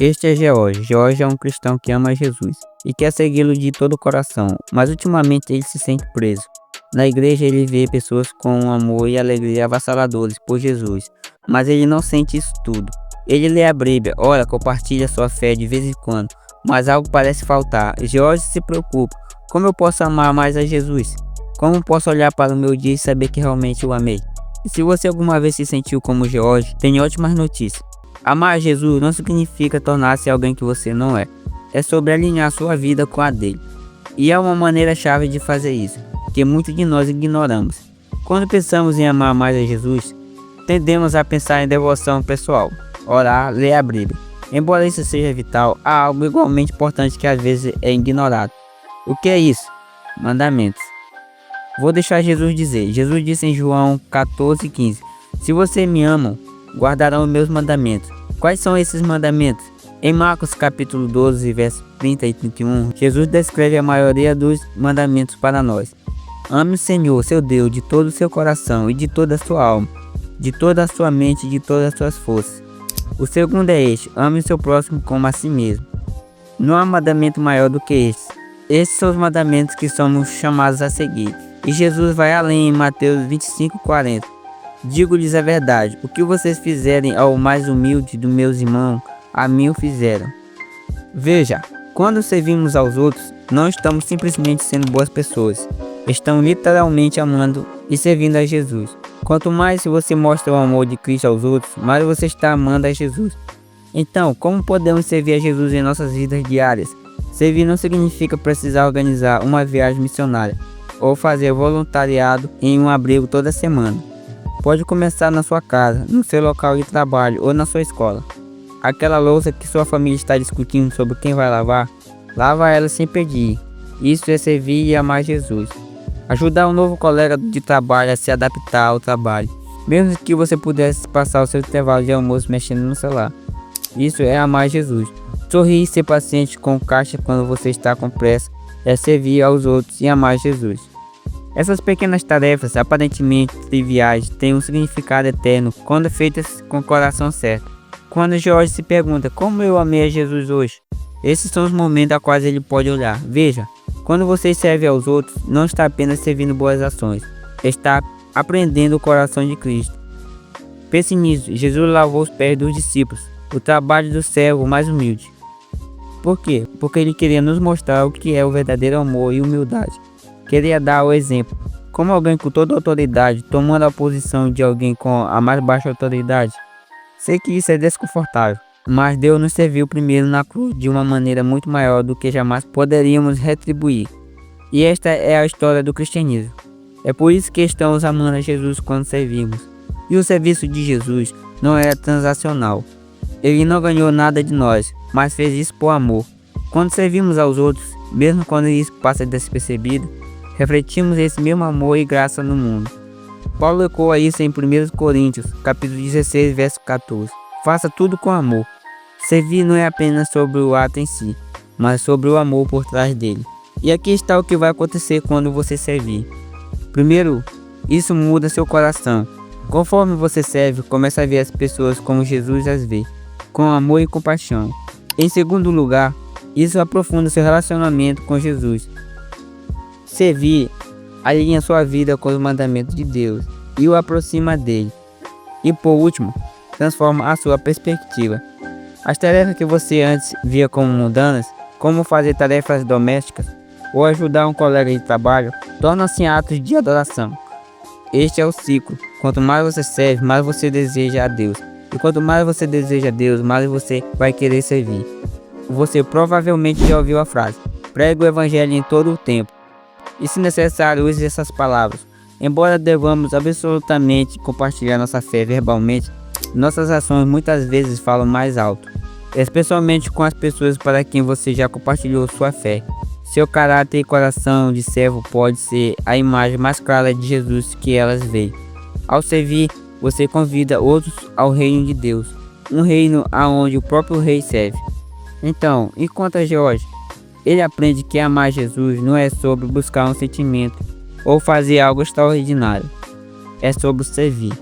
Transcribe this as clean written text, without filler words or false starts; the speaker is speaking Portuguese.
Este é George. George é um cristão que ama Jesus e quer segui-lo de todo o coração, mas ultimamente ele se sente preso. Na igreja ele vê pessoas com um amor e alegria avassaladores por Jesus, mas ele não sente isso tudo. Ele lê a Bíblia, ora, compartilha sua fé de vez em quando, mas algo parece faltar. George se preocupa. Como eu posso amar mais a Jesus? Como posso olhar para o meu dia e saber que realmente o amei? E se você alguma vez se sentiu como George, tem ótimas notícias. Amar a Jesus não significa tornar-se alguém que você não é. É sobre alinhar sua vida com a dele. E há uma maneira chave de fazer isso, que muitos de nós ignoramos. Quando pensamos em amar mais a Jesus, tendemos a pensar em devoção pessoal, orar, ler a Bíblia. Embora isso seja vital, há algo igualmente importante que às vezes é ignorado. O que é isso? Mandamentos. Vou deixar Jesus dizer. Jesus disse em João 14,15: Se você me amam, guardarão os meus mandamentos. Quais são esses mandamentos? Em Marcos capítulo 12, versos 30 e 31, Jesus descreve a maioria dos mandamentos para nós. Ame o Senhor, seu Deus, de todo o seu coração e de toda a sua alma, de toda a sua mente e de todas as suas forças. O segundo é este: ame o seu próximo como a si mesmo. Não há mandamento maior do que este. Esses são os mandamentos que somos chamados a seguir. E Jesus vai além em Mateus 25:40. Digo-lhes a verdade, o que vocês fizerem ao mais humilde dos meus irmãos, a mim o fizeram. Veja, quando servimos aos outros, não estamos simplesmente sendo boas pessoas. Estamos literalmente amando e servindo a Jesus. Quanto mais você mostra o amor de Cristo aos outros, mais você está amando a Jesus. Então, como podemos servir a Jesus em nossas vidas diárias? Servir não significa precisar organizar uma viagem missionária ou fazer voluntariado em um abrigo toda semana. Pode começar na sua casa, no seu local de trabalho ou na sua escola. Aquela louça que sua família está discutindo sobre quem vai lavar, lava ela sem pedir. Isso é servir e amar Jesus. Ajudar um novo colega de trabalho a se adaptar ao trabalho, mesmo que você pudesse passar o seu intervalo de almoço mexendo no celular. Isso é amar Jesus. Sorrir e ser paciente com o caixa quando você está com pressa é servir aos outros e amar Jesus. Essas pequenas tarefas, aparentemente triviais, têm um significado eterno quando feitas com o coração certo. Quando George se pergunta como eu amei a Jesus hoje, esses são os momentos a quais ele pode olhar. Veja, quando você serve aos outros, não está apenas servindo boas ações, está aprendendo o coração de Cristo. Pense nisso, Jesus lavou os pés dos discípulos, o trabalho do servo mais humilde. Por quê? Porque ele queria nos mostrar o que é o verdadeiro amor e humildade. Queria dar o exemplo, como alguém com toda autoridade tomando a posição de alguém com a mais baixa autoridade. Sei que isso é desconfortável, mas Deus nos serviu primeiro na cruz de uma maneira muito maior do que jamais poderíamos retribuir. E esta é a história do cristianismo. É por isso que estamos amando a Jesus quando servimos. E o serviço de Jesus não é transacional. Ele não ganhou nada de nós, mas fez isso por amor. Quando servimos aos outros, mesmo quando isso passa despercebido, refletimos esse mesmo amor e graça no mundo. Paulo ecoa isso em 1 Coríntios, capítulo 16, verso 14. Faça tudo com amor. Servir não é apenas sobre o ato em si, mas sobre o amor por trás dele. E aqui está o que vai acontecer quando você servir. Primeiro, isso muda seu coração. Conforme você serve, começa a ver as pessoas como Jesus as vê, com amor e compaixão. Em segundo lugar, isso aprofunda seu relacionamento com Jesus. Servir alinha sua vida com os mandamentos de Deus e o aproxima dele. E por último, transforma a sua perspectiva. As tarefas que você antes via como mundanas, como fazer tarefas domésticas ou ajudar um colega de trabalho, tornam-se atos de adoração. Este é o ciclo. Quanto mais você serve, mais você deseja a Deus. E quanto mais você deseja a Deus, mais você vai querer servir. Você provavelmente já ouviu a frase: pregue o evangelho em todo o tempo. E se necessário, use essas palavras. Embora devamos absolutamente compartilhar nossa fé verbalmente, nossas ações muitas vezes falam mais alto, especialmente com as pessoas para quem você já compartilhou sua fé. Seu caráter e coração de servo pode ser a imagem mais clara de Jesus que elas veem. Ao servir, você convida outros ao reino de Deus, um reino aonde o próprio rei serve. Então, enquanto a George, ele aprende que amar Jesus não é sobre buscar um sentimento ou fazer algo extraordinário. É sobre servir.